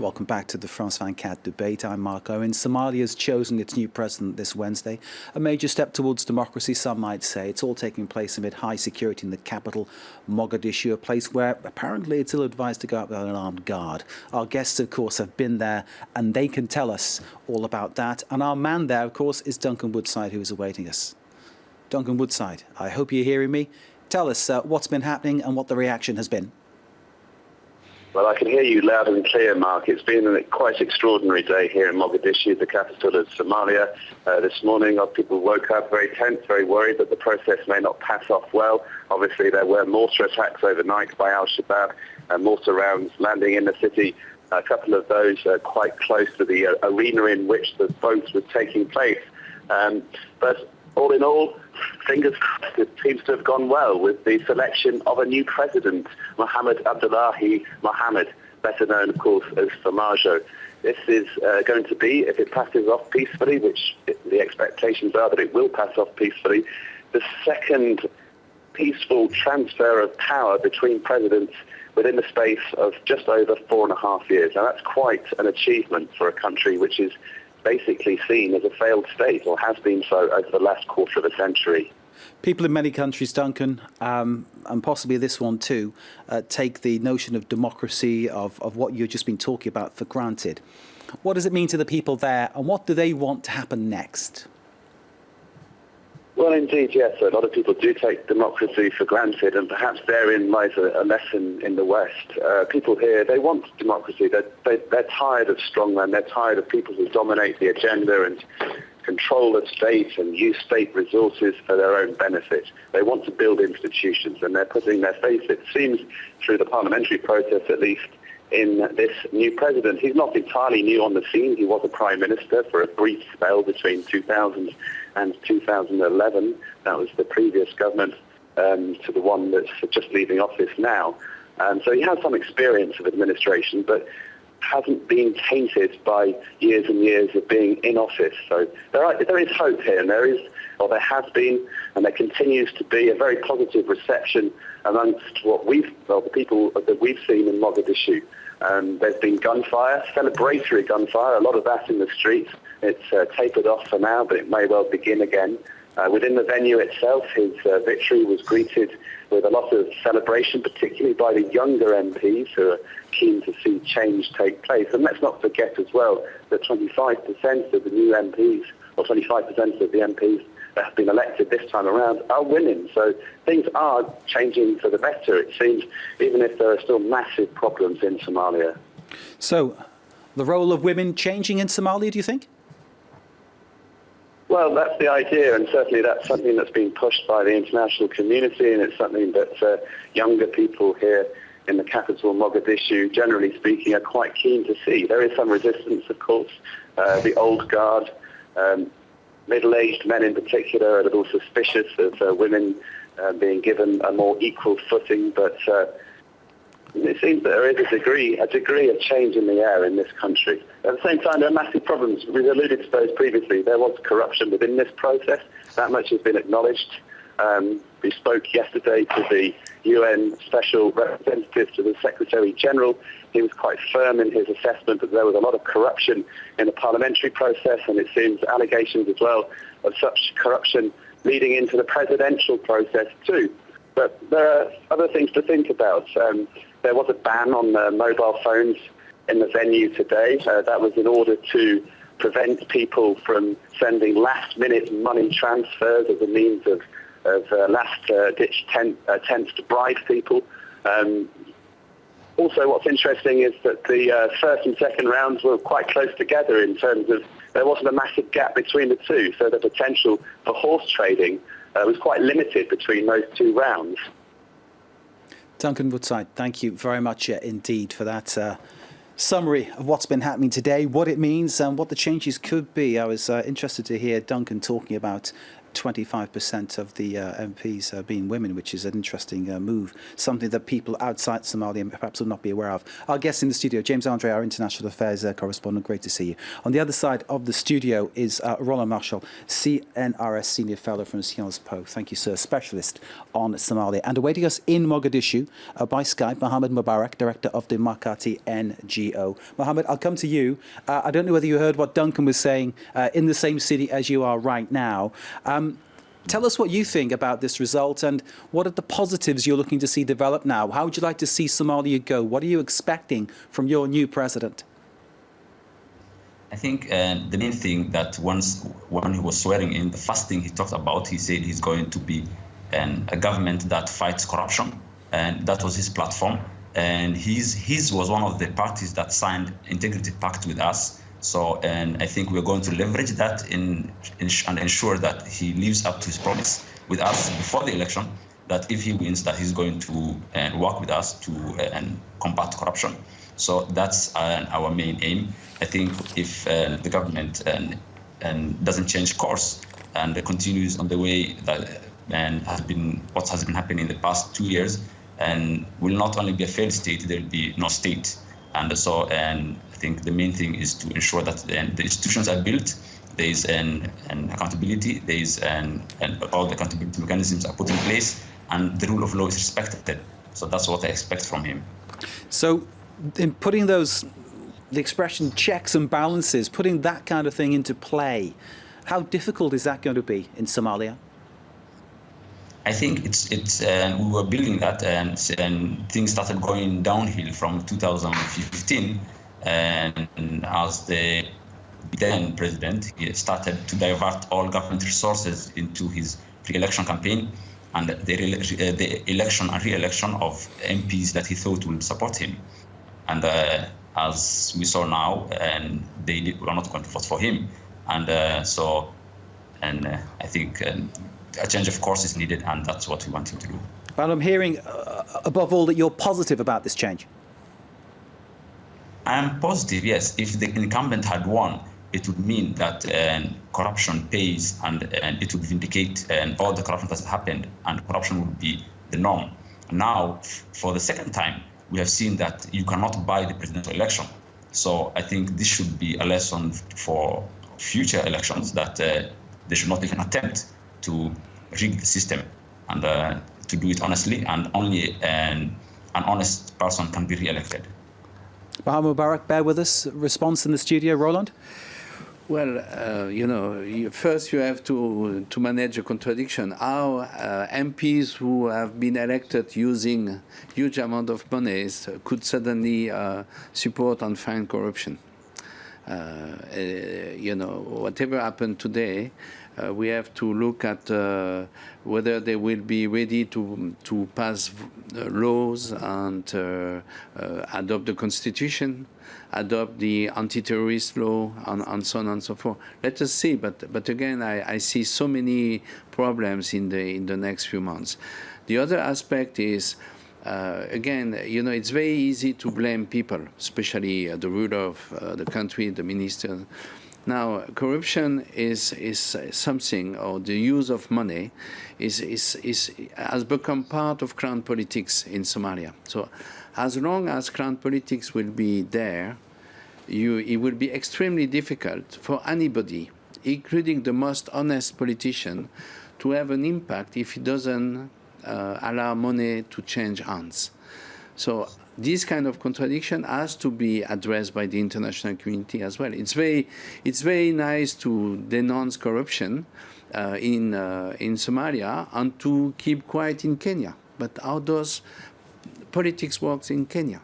Welcome back to the France 24 debate. I'm Mark Owen. Somalia has chosen its new president this Wednesday. A major step towards democracy, some might say. It's all taking place amid high security in the capital, Mogadishu, a place where apparently it's ill-advised to go out without an armed guard. Our guests, of course, have been there and they can tell us all about that. And our man there, of course, is Duncan Woodside, who is awaiting us. Duncan Woodside, I hope you're hearing me. Tell us what's been happening and what the reaction has been. Well, I can hear you loud and clear, Mark. It's been a quite extraordinary day here in Mogadishu, the capital of Somalia. This morning, a lot of people woke up very tense, very worried that the process may not pass off well. Obviously, there were mortar attacks overnight by Al-Shabaab, mortar rounds landing in the city. A couple of those quite close to the arena in which the vote was taking place. But all in all, fingers crossed, it seems to have gone well with the selection of a new president, Mohamed Abdullahi Mohamed, better known, of course, as Farmajo. This is going to be, if it passes off peacefully, which the expectations are that it will pass off peacefully, the second peaceful transfer of power between presidents within the space of just over 4.5 years. Now, that's quite an achievement for a country which is basically seen as a failed state, or has been so over the last quarter of a century. People in many countries, Duncan, and possibly this one too, take the notion of democracy, of what you've just been talking about, for granted. What does it mean to the people there, and what do they want to happen next? Well, indeed, yes. A lot of people do take democracy for granted, and perhaps therein lies a lesson in the West. People here, they want democracy. They're tired of strongmen. They're tired of people who dominate the agenda and control the state and use state resources for their own benefit. They want to build institutions, and they're putting their faith, it seems, through the parliamentary process at least, in this new president. He's not entirely new on the scene. He was a prime minister for a brief spell between 2000 and 2011. That was the previous government to the one that's just leaving office now. So he has some experience of administration, but hasn't been tainted by years and years of being in office. So there is hope here, and there has been, and there continues to be a very positive reception amongst the people that we've seen in Mogadishu. There's been gunfire, celebratory gunfire, a lot of that in the streets. It's tapered off for now, but it may well begin again. Within the venue itself, his victory was greeted with a lot of celebration, particularly by the younger MPs who are keen to see change take place. And let's not forget as well that 25% of the new MPs, or 25% of the MPs that have been elected this time around, are women. So things are changing for the better, it seems, even if there are still massive problems in Somalia. So, the role of women changing in Somalia, do you think? Well, that's the idea, and certainly that's something that's been pushed by the international community, and it's something that younger people here in the capital, Mogadishu, generally speaking, are quite keen to see. There is some resistance, of course. The old guard, middle-aged men in particular, are a little suspicious of women being given a more equal footing, but it seems that there is a degree of change in the air in this country. At the same time, there are massive problems. We've alluded to those previously. There was corruption within this process. That much has been acknowledged. We spoke yesterday to the UN Special Representative to the Secretary General. He was quite firm in his assessment that there was a lot of corruption in the parliamentary process, and it seems allegations as well of such corruption leading into the presidential process too. But there are other things to think about. There was a ban on mobile phones in the venue today. That was in order to prevent people from sending last-minute money transfers as a means of last-ditch attempts to bribe people. Also, what's interesting is that the first and second rounds were quite close together in terms of there wasn't a massive gap between the two, so the potential for horse trading was quite limited between those two rounds. Duncan Woodside, thank you very much indeed for that summary of what's been happening today, what it means and what the changes could be. I was interested to hear Duncan talking about 25% of the MPs being women, which is an interesting move, something that people outside Somalia perhaps will not be aware of. Our guest in the studio, James Andre, our international affairs correspondent. Great to see you. On the other side of the studio is Roland Marshall, CNRS Senior Fellow from Sciences Po. Thank you, sir. Specialist on Somalia. And awaiting us in Mogadishu by Skype, Mohammed Mubarak, Director of the Makati NGO. Mohammed, I'll come to you. I don't know whether you heard what Duncan was saying in the same city as you are right now. Tell us what you think about this result and what are the positives you're looking to see develop now? How would you like to see Somalia go? What are you expecting from your new president? I think the main thing that when he was swearing in, the first thing he talked about, he said he's going to be a government that fights corruption. And that was his platform. And his was one of the parties that signed Integrity Pact with us. So, and I think we're going to leverage that and ensure that he lives up to his promise with us before the election, that if he wins, that he's going to work with us to combat corruption. So that's our main aim. I think if the government doesn't change course and continues on the way that what has been happening in the past 2 years, and will not only be a failed state, there will be no state. And so, I think the main thing is to ensure that the institutions are built, there is an accountability, there is and all the accountability mechanisms are put in place, and the rule of law is respected. So that's what I expect from him. So, in putting the expression checks and balances, putting that kind of thing into play, how difficult is that going to be in Somalia? I think we were building that and things started going downhill from 2015, and as the then president, he started to divert all government resources into his pre-election campaign and the election and re-election of MPs that he thought would support him. And as we saw now, and they were not going to vote for him. And I think a change of course is needed, and that's what we want him to do. Well, I'm hearing, above all, that you're positive about this change. I am positive, yes. If the incumbent had won, it would mean that corruption pays, and it would vindicate all the corruption that's happened, and corruption would be the norm. Now, for the second time, we have seen that you cannot buy the presidential election. So I think this should be a lesson for future elections, that they should not even attempt to rig the system, and to do it honestly, and only an honest person can be re-elected. Mohammed Mubarak, bear with us. Response in the studio, Roland? Well, first you have to manage a contradiction. Our MPs who have been elected using huge amount of monies could suddenly support and fight corruption. Whatever happened today, we have to look at whether they will be ready to pass laws and adopt the constitution, adopt the anti-terrorist law, and so on and so forth. Let us see. But again, I see so many problems in the next few months. The other aspect is, again, it's very easy to blame people, especially the ruler of the country, the minister. Now, corruption is something, or the use of money has become part of clan politics in Somalia. So, as long as clan politics will be there, it will be extremely difficult for anybody, including the most honest politician, to have an impact if he doesn't allow money to change hands. So this kind of contradiction has to be addressed by the international community as well. It's very nice to denounce corruption in Somalia and to keep quiet in Kenya. But how does politics work in Kenya?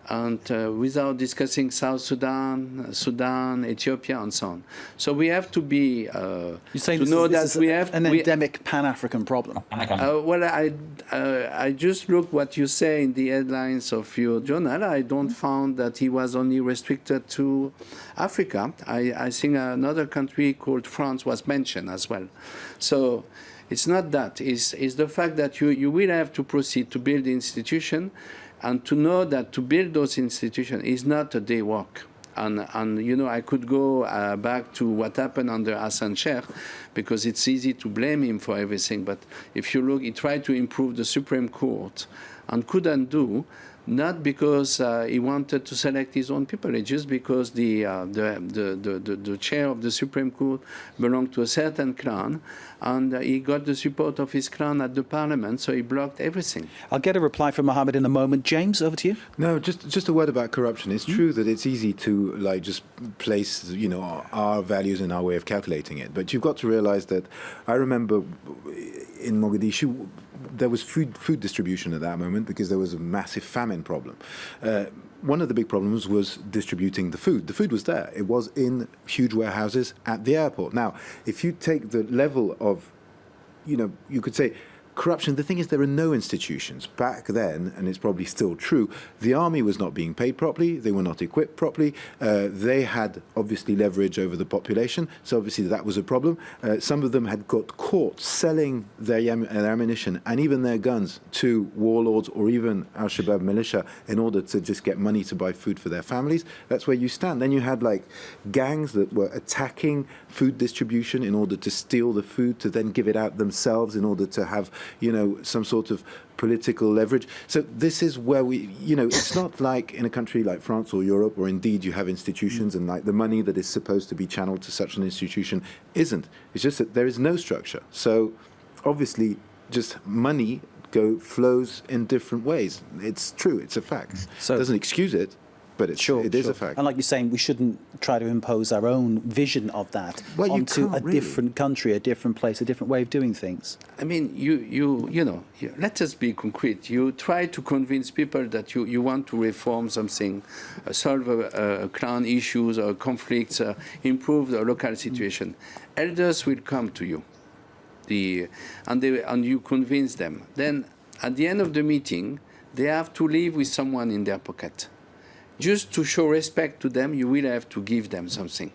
And without discussing South Sudan, Ethiopia, and so on. So we have to be You're saying to know that we have an endemic Pan-African problem. Well, I just look what you say in the headlines of your journal. I don't found that he was only restricted to Africa. I think another country called France was mentioned as well. So it's not that. It's the fact that you will have to proceed to build the institution, and to know that to build those institutions is not a day work. And you know, I could go back to what happened under Hassan Sheikh, because it's easy to blame him for everything. But if you look, he tried to improve the Supreme Court and couldn't do, not because he wanted to select his own people, it's just because the chair of the Supreme Court belonged to a certain clan, and he got the support of his clan at the parliament, so he blocked everything. I'll get a reply from Mohammed in a moment. James, over to you. No, just a word about corruption. It's true that it's easy to like just place, you know, our values and our way of calculating it. But you've got to realize that I remember in Mogadishu, there was food distribution at that moment because there was a massive famine problem. One of the big problems was distributing the food. The food was there. It was in huge warehouses at the airport. Now, if you take the level of, you know, you could say corruption, the thing is there are no institutions. Back then, and it's probably still true, the army was not being paid properly, they were not equipped properly, they had obviously leverage over the population, so obviously that was a problem. Some of them had got caught selling their ammunition and even their guns to warlords or even al-Shabaab militia in order to just get money to buy food for their families. That's where you stand. Then you had like gangs that were attacking food distribution in order to steal the food to then give it out themselves in order to have, you know, some sort of political leverage. So this is where we, you know, it's not like in a country like France or Europe, or indeed you have institutions and like the money that is supposed to be channeled to such an institution isn't. It's just that there is no structure. So obviously just money flows in different ways. It's true, it's a fact. So- it doesn't excuse it, but it is a fact. And like you're saying, we shouldn't try to impose our own vision of that Well, you onto can't a really. different country, a different place, a different way of doing things. I mean, you know, let us be concrete. You try to convince people that you want to reform something, solve clan issues or conflicts, improve the local situation. Elders will come to you, and you convince them. Then, at the end of the meeting, they have to leave with someone in their pocket. Just to show respect to them, you will have to give them something.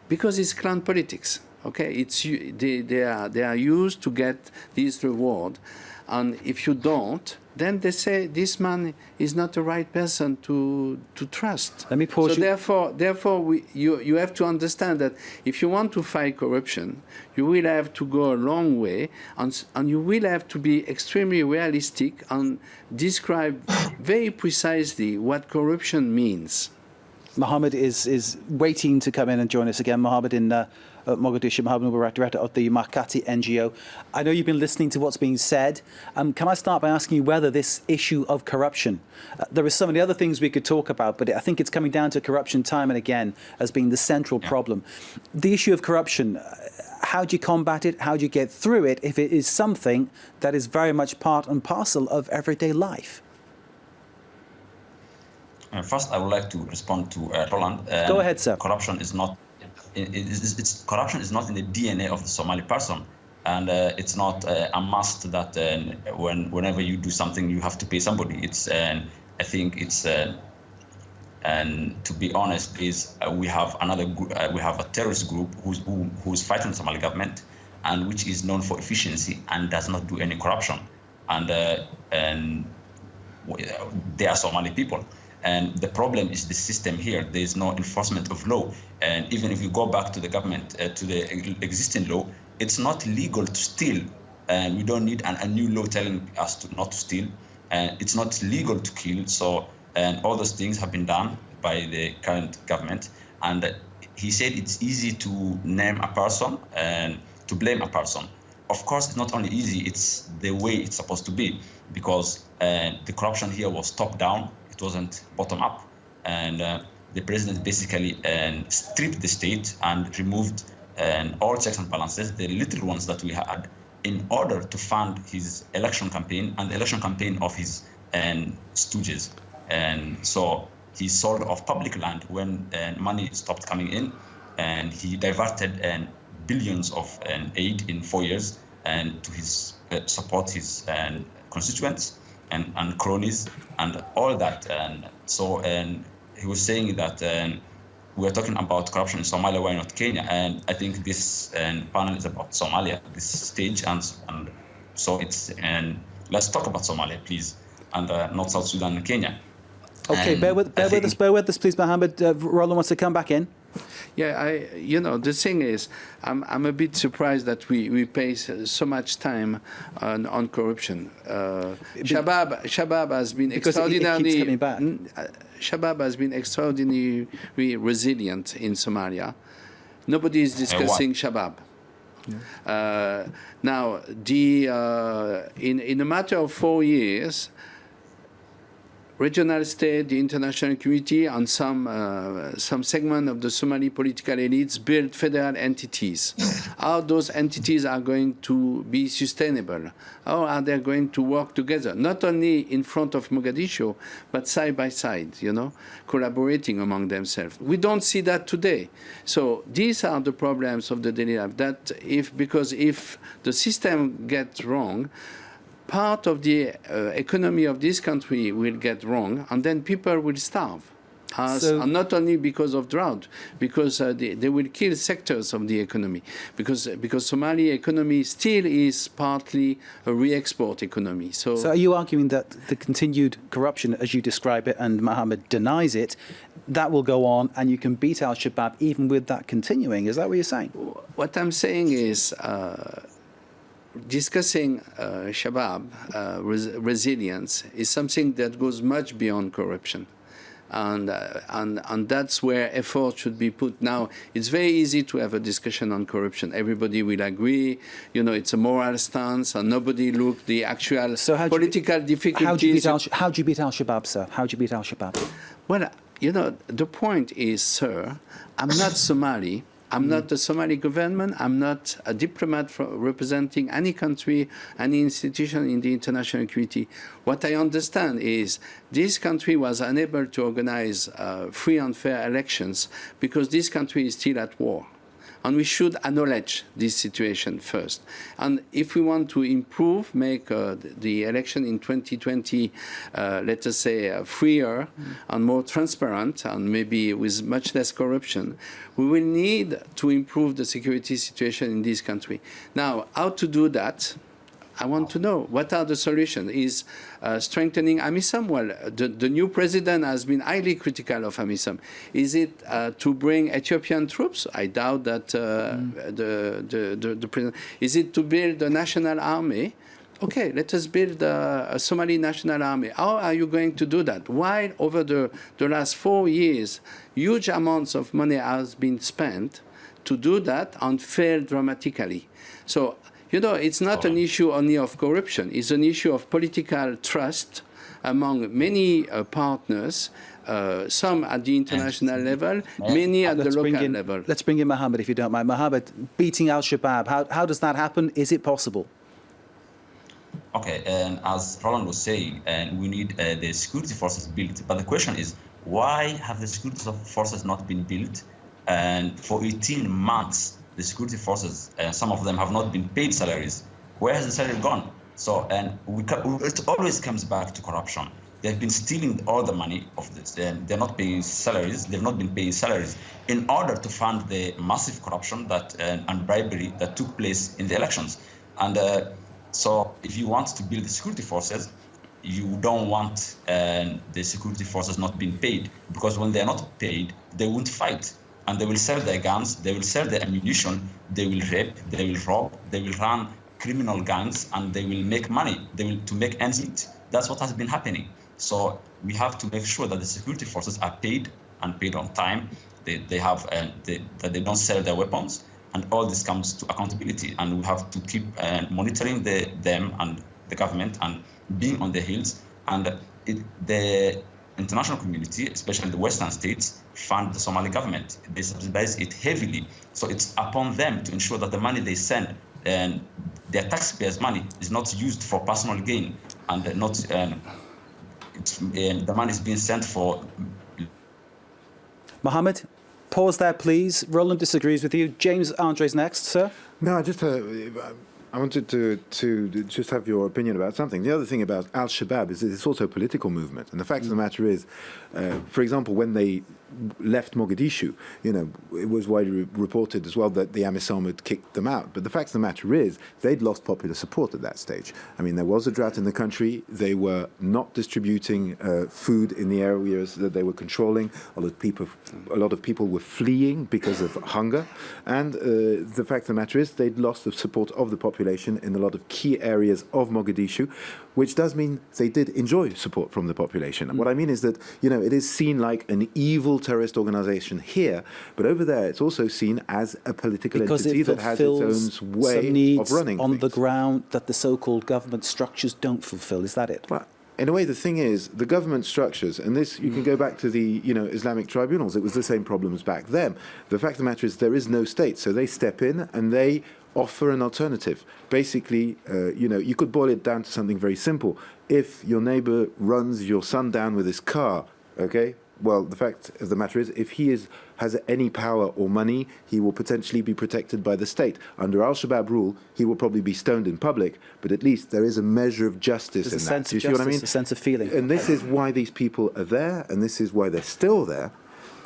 Because it's clan politics, okay? They are used to get this reward, and if you don't, then they say this man is not the right person to trust. Let me pause so you. Therefore, you have to understand that if you want to fight corruption, you will have to go a long way, and you will have to be extremely realistic and describe very precisely what corruption means. Mohammed is waiting to come in and join us again. Mohammed in Mogadishu, Mohammed Mubarak, director of the Makati NGO. I know you've been listening to what's being said. Can I start by asking you whether this issue of corruption, there are so many other things we could talk about, but I think it's coming down to corruption time and again as being the central problem. The issue of corruption, how do you combat it? How do you get through it if it is something that is very much part and parcel of everyday life? First, I would like to respond to Roland. Go ahead, sir. Corruption is not. Corruption is not in the DNA of the Somali person, and it's not a must that whenever you do something you have to pay somebody. It's I think it's and to be honest is we have another we have a terrorist group who's fighting the Somali government and which is known for efficiency and does not do any corruption, and they are Somali people. And the problem is the system here. There is no enforcement of law. And even if you go back to the government, to the existing law, it's not legal to steal. And we don't need a new law telling us not to steal. And it's not legal to kill. So, and all those things have been done by the current government. And he said it's easy to name a person and to blame a person. Of course, it's not only easy, it's the way it's supposed to be, because the corruption here was top down. It wasn't bottom up, and the president basically stripped the state and removed all checks and balances, the little ones that we had, in order to fund his election campaign and the election campaign of his stooges. And so he sold off public land when money stopped coming in, and he diverted billions of aid in 4 years and to his support his constituents and cronies and all that. And so he was saying that we are talking about corruption in Somalia, why not Kenya? And I think this panel is about Somalia, this stage, and so it's let's talk about Somalia, please, and not South Sudan and Kenya. Okay, And bear I with us, please, Mohammed. Roland wants to come back in. Yeah, the thing is, I'm a bit surprised that we pay so much time on corruption. Shabab has been Because it extraordinarily keeps coming back. Shabab has been extraordinarily resilient in Somalia. Nobody is discussing Shabab. Now, in a matter of 4 years, regional state, the international community, and some segment of the Somali political elites build federal entities. How those entities are going to be sustainable? How are they going to work together? Not only in front of Mogadishu, but side by side, collaborating among themselves. We don't see that today. So these are the problems of the daily life. Because if the system gets wrong, part of the economy of this country will get wrong, and then people will starve. And not only because of drought, because they will kill sectors of the economy. Because Somali economy still is partly a re-export economy. So are you arguing that the continued corruption, as you describe it, and Mohammed denies it, that will go on, and you can beat al-Shabaab even with that continuing? Is that what you're saying? What I'm saying is, discussing Shabab resilience is something that goes much beyond corruption, and that's where effort should be put. Now, it's very easy to have a discussion on corruption. Everybody will agree, it's a moral stance, and nobody look the actual political difficulties. How do you beat al-Shabaab, sir? How do you beat al-Shabaab? Well, the point is, sir, I'm not Somali. I'm not the Somali government. I'm not a diplomat representing any country, any institution in the international community. What I understand is this country was unable to organize free and fair elections because this country is still at war. And we should acknowledge this situation first. And if we want to improve, make the election in 2020, let us say, freer and more transparent, and maybe with much less corruption, we will need to improve the security situation in this country. Now, how to do that? I want to know what are the solutions. Is strengthening AMISOM? Well, the new president has been highly critical of AMISOM. Is it to bring Ethiopian troops? I doubt that the president. Is it to build a national army? Okay, let us build a Somali national army. How are you going to do that? While over the last 4 years, huge amounts of money has been spent to do that and failed dramatically. So, it's not an issue only of corruption. It's an issue of political trust among many partners, some at the international level, many at the local level. Let's bring in Mohammed, if you don't mind. Mohammed, beating al-Shabaab, how does that happen? Is it possible? Okay, and as Roland was saying, we need the security forces built. But the question is, why have the security forces not been built? And for 18 months, the security forces, some of them have not been paid salaries. Where has the salary gone? So, it always comes back to corruption. They've been stealing all the money of this. They're not paying salaries. They've not been paying salaries in order to fund the massive corruption and bribery that took place in the elections. And so, if you want to build the security forces, you don't want the security forces not being paid, because when they're not paid, they won't fight. And they will sell their guns, they will sell their ammunition, they will rape, they will rob, they will run criminal gangs, and they will make money. To make ends meet. That's what has been happening. So we have to make sure that the security forces are paid and paid on time. They have that they don't sell their weapons, and all this comes to accountability. And we have to keep monitoring them and the government and being on their heels. And the international community, especially the Western states, fund the Somali government. They subsidize it heavily. So it's upon them to ensure that the money they send and their taxpayers' money is not used for personal gain, and the money is being sent for. Mohammed, pause there, please. Roland disagrees with you. James Andre's next, sir. No, I wanted to just have your opinion about something. The other thing about al-Shabaab is that it's also a political movement. And the fact of the matter is, for example, when they left Mogadishu. You know, it was widely reported as well that the AMISOM had kicked them out. But the fact of the matter is, they'd lost popular support at that stage. I mean, there was a drought in the country. They were not distributing food in the areas that they were controlling. A lot of people were fleeing because of hunger. And the fact of the matter is, they'd lost the support of the population in a lot of key areas of Mogadishu, which does mean they did enjoy support from the population. What I mean is that, you know, it is seen like an evil terrorist organization here, but over there it's also seen as a political entity that has its own way of running on things. the ground that the so-called government structures don't fulfill. Is that it? Well, in a way, the thing is, the government structures, and this, you can go back to the, you know, Islamic tribunals, it was the same problems back then. The fact of the matter is there is no state, so they step in and they offer an alternative. Basically, you know, you could boil it down to something very simple. If your neighbor runs your son down with his car, okay, well, the fact of the matter is, if he has any power or money, he will potentially be protected by the state. Under Al-Shabaab rule, he will probably be stoned in public, but at least there is a measure of justice There's in a that. sense Do you of see what I justice, mean? a sense of feeling. And this is why these people are there, and this is why they're still there.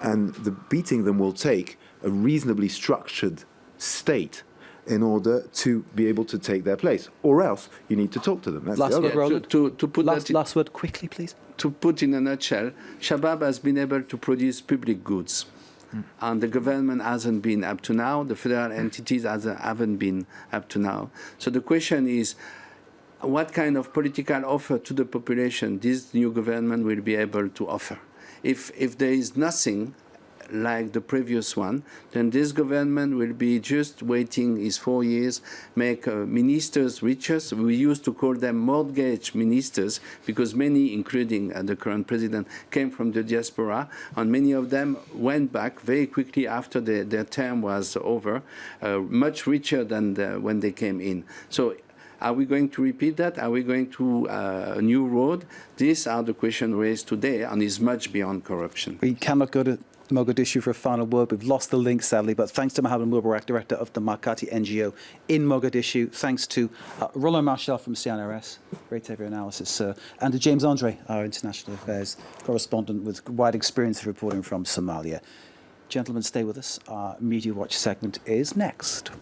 And the beating them will take a reasonably structured state in order to be able to take their place. Or else, you need to talk to them. That's Last the other. word, Roland. To put Last word quickly, please. To put in a nutshell, Shabab has been able to produce public goods. And the government hasn't been up to now. The federal entities haven't been up to now. So the question is, what kind of political offer to the population this new government will be able to offer? If there is nothing like the previous one, then this government will be just waiting his 4 years, make ministers richer. We used to call them mortgage ministers because many, including the current president, came from the diaspora, and many of them went back very quickly after their term was over, much richer than when they came in. So are we going to repeat that? Are we going to a new road? These are the questions raised today, and is much beyond corruption. We cannot go to Mogadishu for a final word. We've lost the link, sadly, but thanks to Mohamed Mubarak, director of the Makati NGO in Mogadishu. Thanks to Roland Marshall from CNRS, great to have your analysis, sir, and to James Andre, our international affairs correspondent with wide experience of reporting from Somalia. Gentlemen, stay with us. Our Media Watch segment is next.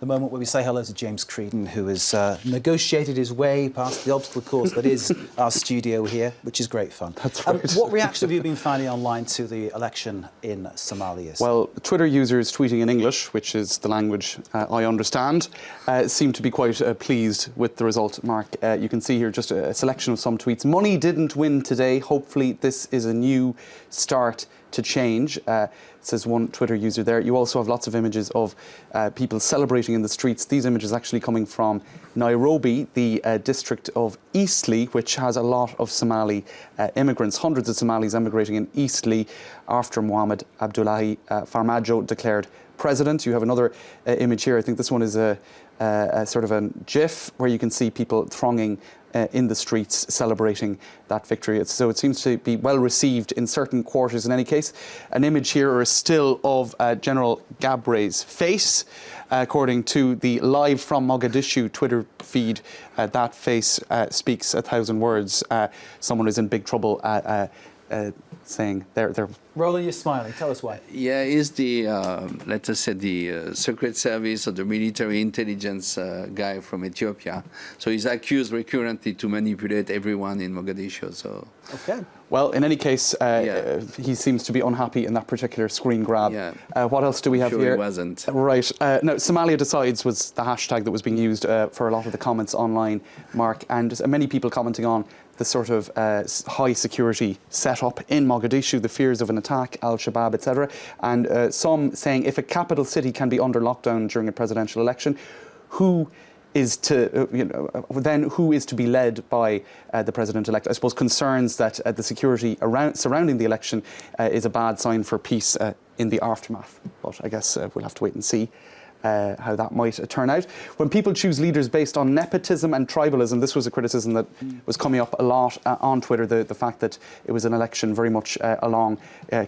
The moment where we say hello to James Creedon, who has negotiated his way past the obstacle course that is our studio here, which is great fun. That's right. What reaction have you been finding online to the election in Somalia? Well, Twitter users tweeting in English, which is the language I understand, seem to be quite pleased with the result, Mark. You can see here just a selection of some tweets. Money didn't win today. Hopefully this is a new start to change, says one Twitter user there. You also have lots of images of people celebrating in the streets. These images actually coming from Nairobi, the district of Eastleigh, which has a lot of Somali immigrants, hundreds of Somalis emigrating in Eastleigh after Mohamed Abdullahi Farmajo declared president. You have another image here. I think this one is a sort of a GIF where you can see people thronging in the streets celebrating that victory. So it seems to be well received in certain quarters in any case. An image here or a still of General Gabre's face. According to the Live from Mogadishu Twitter feed, that face speaks 1,000 words. Someone is in big trouble saying they're Roland, you're smiling. Tell us why. Yeah, is the, let us say, the Secret Service or the military intelligence guy from Ethiopia. So he's accused recurrently to manipulate everyone in Mogadishu. So. Okay. Well, in any case, he seems to be unhappy in that particular screen grab. Yeah. What else do we have Sure here? he wasn't. Right. No, Somalia Decides was the hashtag that was being used for a lot of the comments online, Mark, and many people commenting on the sort of high security setup in Mogadishu, the fears of an attack, Al-Shabaab, etc. And some saying if a capital city can be under lockdown during a presidential election, who is to, then who is to be led by the president-elect? I suppose concerns that the security surrounding the election is a bad sign for peace in the aftermath. But I guess we'll have to wait and see. how that might turn out. When people choose leaders based on nepotism and tribalism, this was a criticism that was coming up a lot on Twitter, the fact that it was an election very much along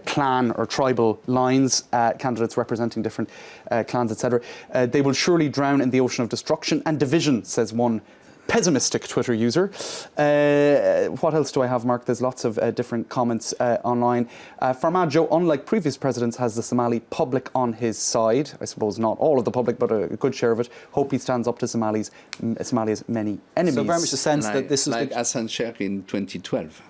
clan or tribal lines, candidates representing different clans, etc. They will surely drown in the ocean of destruction and division, says one pessimistic Twitter user. What else do I have, Mark? There's lots of different comments online. Farmajo, unlike previous presidents, has the Somali public on his side. I suppose not all of the public, but a good share of it. Hope he stands up to Somalia's many enemies. So very much the sense that this is like Hassan Sheikh in 2012.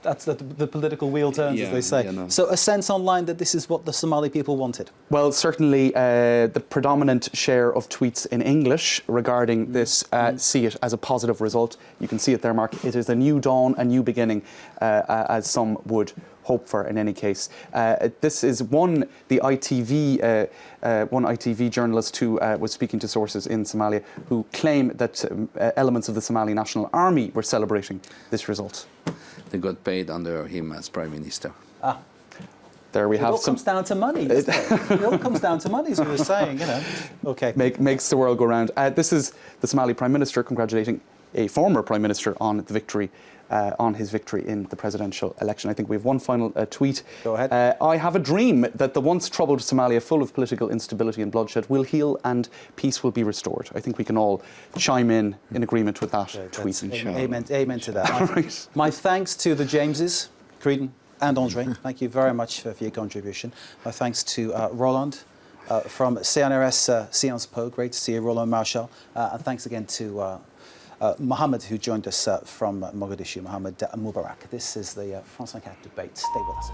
that's the political wheel turns, as they say. Yeah, no. So a sense online that this is what the Somali people wanted. Well, certainly the predominant share of tweets in English regarding this see it as a positive result. You can see it there, Mark. It is a new dawn, a new beginning, as some would hope for in any case. This is one ITV journalist who was speaking to sources in Somalia who claim that elements of the Somali National Army were celebrating this result. They got paid under him as Prime Minister. There we have It all comes down to money, doesn't it? It all comes down to money, as we were saying, you know. Okay. Makes the world go round. This is the Somali Prime Minister congratulating a former Prime Minister on the victory, on his victory in the presidential election. I think we have one final tweet. Go ahead. I have a dream that the once troubled Somalia, full of political instability and bloodshed, will heal and peace will be restored. I think we can all chime in agreement with that tweet. Amen to that. Right. My thanks to the Jameses, Creedon and Andre. Thank you very much for your contribution. My thanks to Roland from CNRS Sciences Po. Great to see you, Roland Marshall. And thanks again to Mohammed, who joined us from Mogadishu, Mohammed Mubarak. This is the France 24 debate. Stay with us.